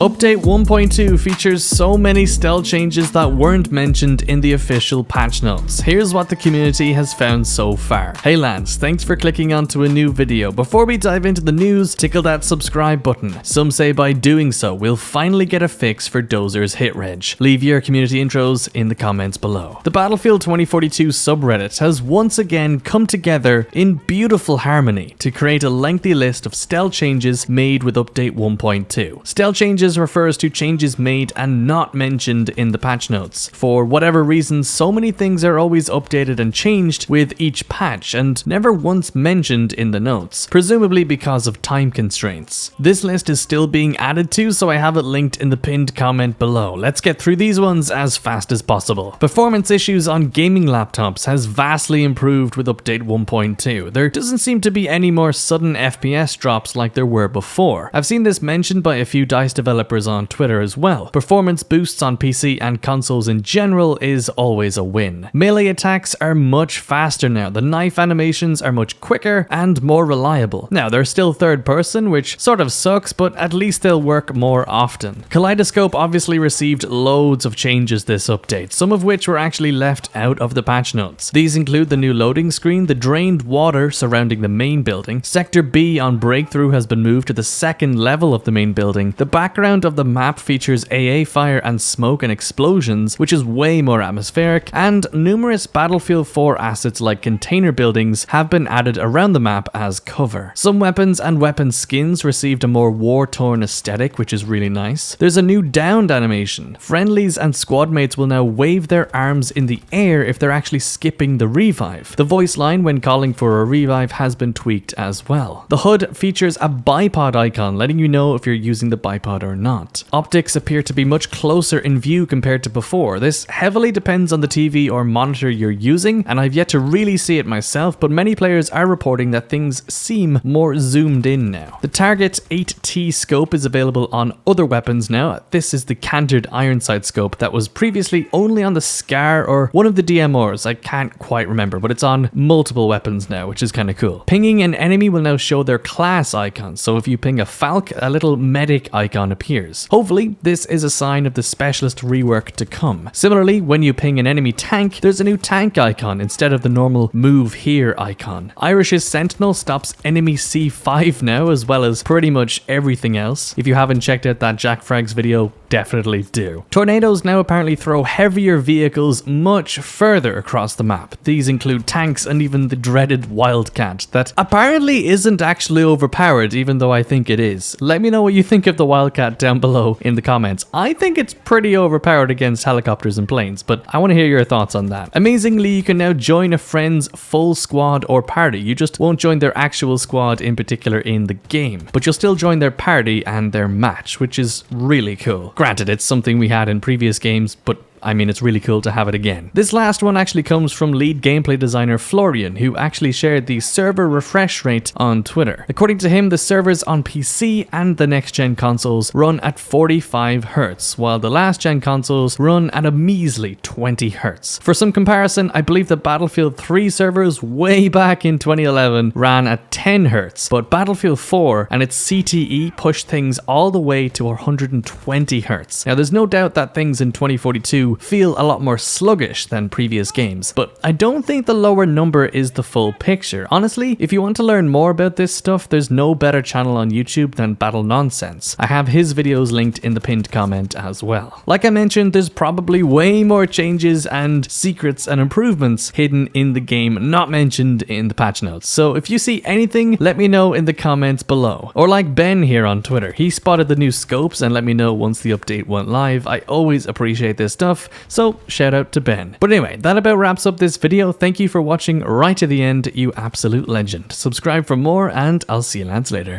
Update 1.2 features so many stealth changes that weren't mentioned in the official patch notes. Here's what the community has found so far. Hey Lance, thanks for clicking onto a new video. Before we dive into the news, tickle that subscribe button. Some say by doing so, we'll finally get a fix for Dozer's hit reg. Leave your community intros in the comments below. The Battlefield 2042 subreddit has once again come together in beautiful harmony to create a lengthy list of stealth changes made with Update 1.2. Stealth changes refers to changes made and not mentioned in the patch notes. For whatever reason, so many things are always updated and changed with each patch and never once mentioned in the notes, presumably because of time constraints. This list is still being added to, so I have it linked in the pinned comment below. Let's get through these ones as fast as possible. Performance issues on gaming laptops has vastly improved with Update 1.2. There doesn't seem to be any more sudden FPS drops like there were before. I've seen this mentioned by a few DICE developers on Twitter as well. Performance boosts on PC and consoles in general is always a win. Melee attacks are much faster now. The knife animations are much quicker and more reliable. Now, they're still third person, which sort of sucks, but at least they'll work more often. Kaleidoscope obviously received loads of changes this update, some of which were actually left out of the patch notes. These include the new loading screen, the drained water surrounding the main building, Sector B on Breakthrough has been moved to the second level of the main building, the background of the map features AA fire and smoke and explosions, which is way more atmospheric, and numerous Battlefield 4 assets like container buildings have been added around the map as cover. Some weapons and weapon skins received a more war-torn aesthetic, which is really nice. There's a new downed animation. Friendlies and squad mates will now wave their arms in the air if they're actually skipping the revive. The voice line when calling for a revive has been tweaked as well. The HUD features a bipod icon letting you know if you're using the bipod or not. Optics appear to be much closer in view compared to before. This heavily depends on the TV or monitor you're using, and I've yet to really see it myself, but many players are reporting that things seem more zoomed in now. The Target 8T scope is available on other weapons now. This is the cantered iron sight scope that was previously only on the Scar or one of the DMRs. I can't quite remember, but it's on multiple weapons now, which is kind of cool. Pinging an enemy will now show their class icon, so if you ping a Falc, a little medic icon appears. Hopefully, this is a sign of the specialist rework to come. Similarly, when you ping an enemy tank, there's a new tank icon instead of the normal move here icon. Irish's Sentinel stops enemy C5 now, as well as pretty much everything else. If you haven't checked out that Jack Frags video, definitely do. Tornadoes now apparently throw heavier vehicles much further across the map. These include tanks and even the dreaded Wildcat that apparently isn't actually overpowered, even though I think it is. Let me know what you think of the Wildcat down below in the comments. I think it's pretty overpowered against helicopters and planes, but I want to hear your thoughts on that. Amazingly, you can now join a friend's full squad or party. You just won't join their actual squad in particular in the game, but you'll still join their party and their match, which is really cool. Granted, it's something we had in previous games, but I mean, it's really cool to have it again. This last one actually comes from lead gameplay designer Florian, who actually shared the server refresh rate on Twitter. According to him, the servers on PC and the next-gen consoles run at 45 Hz, while the last-gen consoles run at a measly 20 Hz. For some comparison, I believe the Battlefield 3 servers way back in 2011 ran at 10 Hz, but Battlefield 4 and its CTE pushed things all the way to 120 Hz. Now, there's no doubt that things in 2042 feel a lot more sluggish than previous games, but I don't think the lower number is the full picture. Honestly, if you want to learn more about this stuff, there's no better channel on YouTube than Battle Nonsense. I have his videos linked in the pinned comment as well. Like I mentioned, there's probably way more changes and secrets and improvements hidden in the game not mentioned in the patch notes. So if you see anything, let me know in the comments below. Or like Ben here on Twitter, he spotted the new scopes and let me know once the update went live. I always appreciate this stuff, so shout out to Ben. But anyway, that about wraps up this video. Thank you for watching right to the end, you absolute legend. Subscribe for more, and I'll see you lads later.